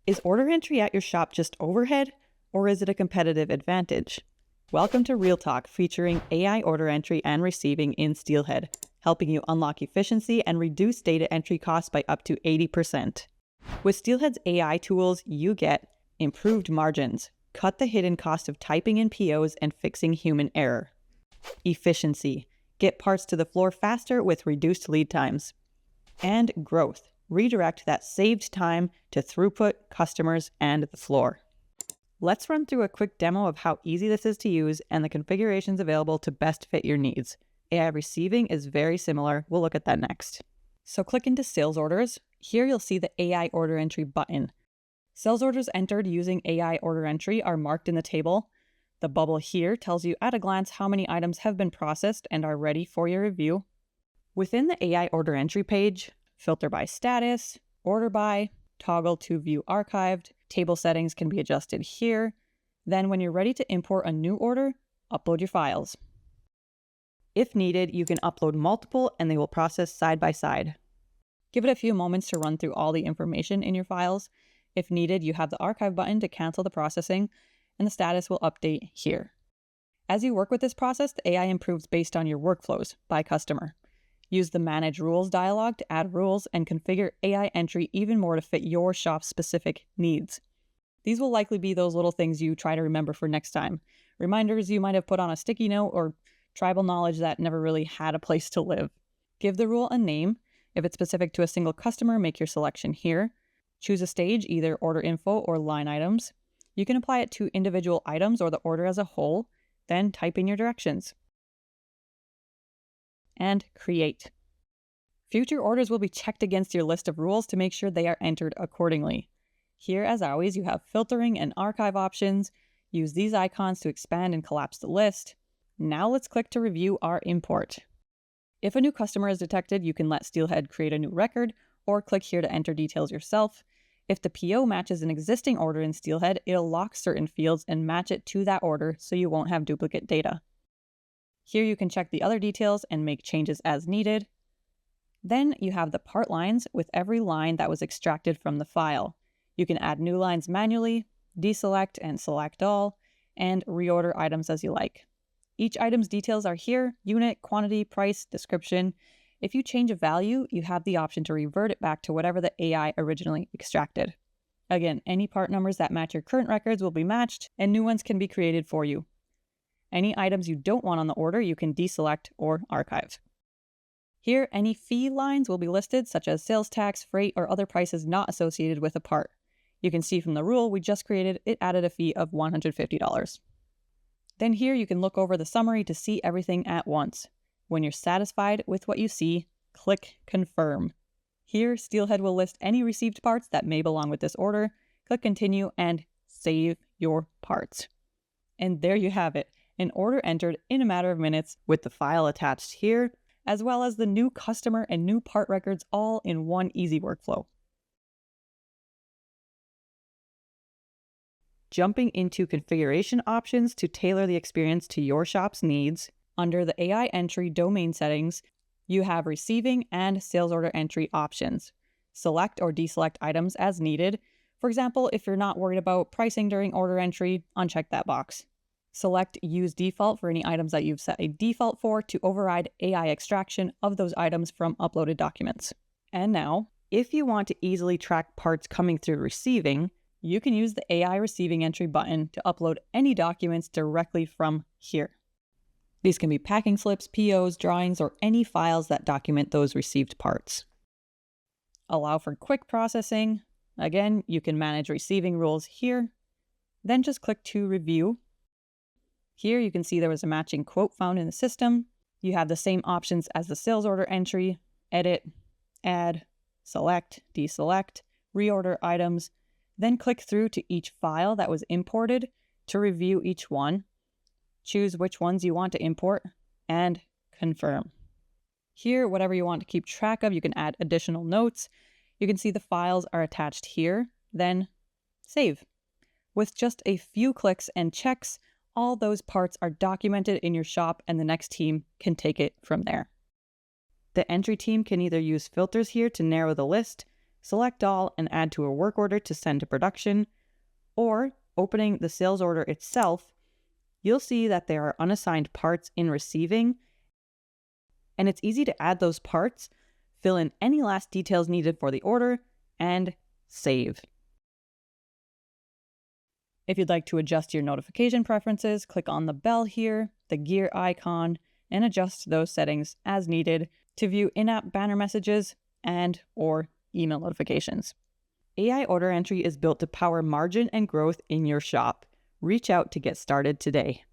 Is order entry at your shop just overhead, or is it a competitive advantage? Welcome to Real Talk, featuring AI order entry and receiving in Steelhead, helping you unlock efficiency and reduce data entry costs by up to 80%. With Steelhead's AI tools, you get improved margins, cut the hidden cost of typing in POs and fixing human error. Efficiency, get parts to the floor faster with reduced lead times. And growth, redirect that saved time to throughput, customers, and the floor. Let's run through a quick demo of how easy this is to use and the configurations available to best fit your needs. AI receiving is very similar. We'll look at that next. So click into sales orders. Here you'll see the AI order entry button. Sales orders entered using AI order entry are marked in the table. The bubble here tells you at a glance how many items have been processed and are ready for your review. Within the AI order entry page, filter by status, order by, toggle to view archived, table settings can be adjusted here. Then when you're ready to import a new order, upload your files. If needed, you can upload multiple and they will process side by side. Give it a few moments to run through all the information in your files. If needed, you have the archive button to cancel the processing, and the status will update here. As you work with this process, the AI improves based on your workflows by customer. Use the Manage Rules dialog to add rules and configure AI entry even more to fit your shop's specific needs. These will likely be those little things you try to remember for next time. Reminders you might have put on a sticky note or tribal knowledge that never really had a place to live. Give the rule a name. If it's specific to a single customer, make your selection here. Choose a stage, either order info or line items. You can apply it to individual items or the order as a whole. Then type in your directions. And create. Future orders will be checked against your list of rules to make sure they are entered accordingly. Here, as always, you have filtering and archive options. Use these icons to expand and collapse the list. Now let's click to review our import. If a new customer is detected, you can let Steelhead create a new record or click here to enter details yourself. If the PO matches an existing order in Steelhead, it'll lock certain fields and match it to that order so you won't have duplicate data. Here you can check the other details and make changes as needed. Then you have the part lines with every line that was extracted from the file. You can add new lines manually, deselect and select all, and reorder items as you like. Each item's details are here: unit, quantity, price, description. If you change a value, you have the option to revert it back to whatever the AI originally extracted. Again, any part numbers that match your current records will be matched, and new ones can be created for you. Any items you don't want on the order, you can deselect or archive. Here, any fee lines will be listed, such as sales tax, freight, or other prices not associated with a part. You can see from the rule we just created, it added a fee of $150. Then here you can look over the summary to see everything at once. When you're satisfied with what you see, click Confirm. Here, Steelhead will list any received parts that may belong with this order. Click Continue and save your parts. And there you have it. An order entered in a matter of minutes with the file attached here, as well as the new customer and new part records all in one easy workflow. Jumping into configuration options to tailor the experience to your shop's needs, under the AI entry domain settings, you have receiving and sales order entry options. Select or deselect items as needed. For example, if you're not worried about pricing during order entry, uncheck that box. Select Use Default for any items that you've set a default for to override AI extraction of those items from uploaded documents. And now, if you want to easily track parts coming through receiving, you can use the AI receiving entry button to upload any documents directly from here. These can be packing slips, POs, drawings, or any files that document those received parts. Allow for quick processing. Again, you can manage receiving rules here. Then just click to review. Here you can see there was a matching quote found in the system. You have the same options as the sales order entry: edit, add, select, deselect, reorder items. Then click through to each file that was imported to review each one. Choose which ones you want to import and confirm. Here, whatever you want to keep track of, you can add additional notes. You can see the files are attached here, then save. With just a few clicks and checks, all those parts are documented in your shop and the next team can take it from there. The entry team can either use filters here to narrow the list, select all and add to a work order to send to production, or opening the sales order itself, you'll see that there are unassigned parts in receiving, and it's easy to add those parts, fill in any last details needed for the order, and save. If you'd like to adjust your notification preferences, click on the bell here, the gear icon, and adjust those settings as needed to view in-app banner messages and/or email notifications. AI order entry is built to power margin and growth in your shop. Reach out to get started today.